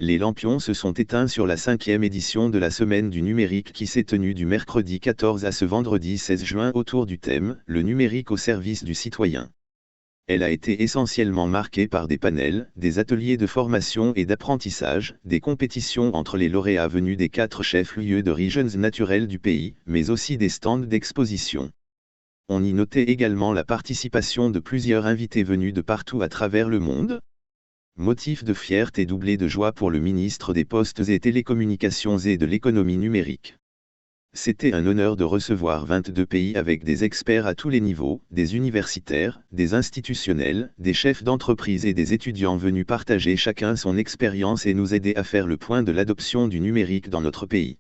Les lampions se sont éteints sur la 5e édition de la Semaine du numérique qui s'est tenue du mercredi 14 à ce vendredi 16 juin autour du thème « Le numérique au service du citoyen ». Elle a été essentiellement marquée par des panels, des ateliers de formation et d'apprentissage, des compétitions entre les lauréats venus des 4 chefs-lieux de régions naturelles du pays, mais aussi des stands d'exposition. On y notait également la participation de plusieurs invités venus de partout à travers le monde. Motif de fierté doublé de joie pour le ministre des Postes et Télécommunications et de l'économie numérique. C'était un honneur de recevoir 22 pays avec des experts à tous les niveaux, des universitaires, des institutionnels, des chefs d'entreprise et des étudiants venus partager chacun son expérience et nous aider à faire le point de l'adoption du numérique dans notre pays.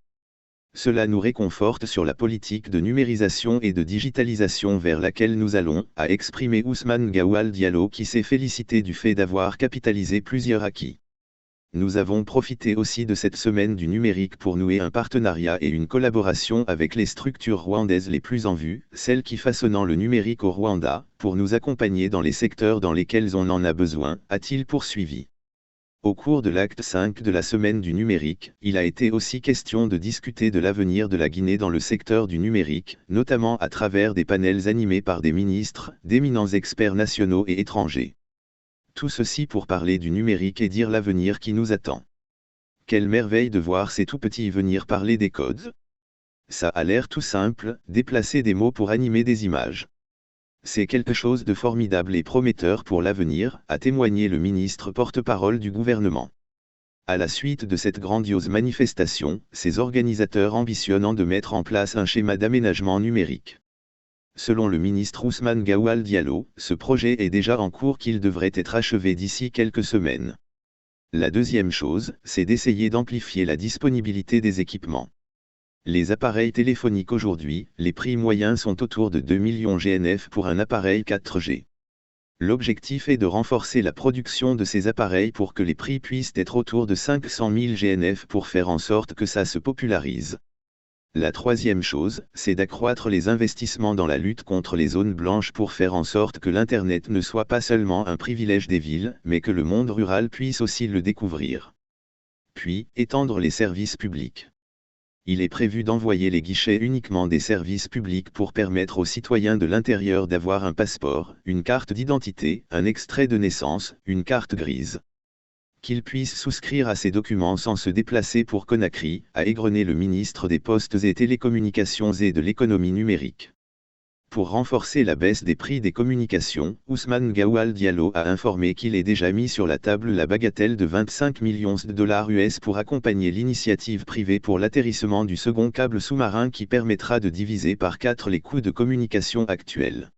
Cela nous réconforte sur la politique de numérisation et de digitalisation vers laquelle nous allons, a exprimé Ousmane Gawal Diallo qui s'est félicité du fait d'avoir capitalisé plusieurs acquis. Nous avons profité aussi de cette semaine du numérique pour nouer un partenariat et une collaboration avec les structures rwandaises les plus en vue, celles qui façonnent le numérique au Rwanda, pour nous accompagner dans les secteurs dans lesquels on en a besoin, a-t-il poursuivi. Au cours de l'acte 5 de la Semaine du numérique, il a été aussi question de discuter de l'avenir de la Guinée dans le secteur du numérique, notamment à travers des panels animés par des ministres, d'éminents experts nationaux et étrangers. Tout ceci pour parler du numérique et dire l'avenir qui nous attend. Quelle merveille de voir ces tout petits venir parler des codes. Ça a l'air tout simple, déplacer des mots pour animer des images. C'est quelque chose de formidable et prometteur pour l'avenir, a témoigné le ministre porte-parole du gouvernement. À la suite de cette grandiose manifestation, ses organisateurs ambitionnent de mettre en place un schéma d'aménagement numérique. Selon le ministre Ousmane Gawal Diallo, ce projet est déjà en cours qu'il devrait être achevé d'ici quelques semaines. La deuxième chose, c'est d'essayer d'amplifier la disponibilité des équipements. Les appareils téléphoniques aujourd'hui, les prix moyens sont autour de 2 millions GNF pour un appareil 4G. L'objectif est de renforcer la production de ces appareils pour que les prix puissent être autour de 500 000 GNF pour faire en sorte que ça se popularise. La troisième chose, c'est d'accroître les investissements dans la lutte contre les zones blanches pour faire en sorte que l'Internet ne soit pas seulement un privilège des villes, mais que le monde rural puisse aussi le découvrir. Puis, étendre les services publics. Il est prévu d'envoyer les guichets uniquement des services publics pour permettre aux citoyens de l'intérieur d'avoir un passeport, une carte d'identité, un extrait de naissance, une carte grise. Qu'ils puissent souscrire à ces documents sans se déplacer pour Conakry, a égrené le ministre des Postes et Télécommunications et de l'économie numérique. Pour renforcer la baisse des prix des communications, Ousmane Gawal Diallo a informé qu'il est déjà mis sur la table la bagatelle de 25 millions de dollars US pour accompagner l'initiative privée pour l'atterrissement du second câble sous-marin qui permettra de diviser par 4 les coûts de communication actuels.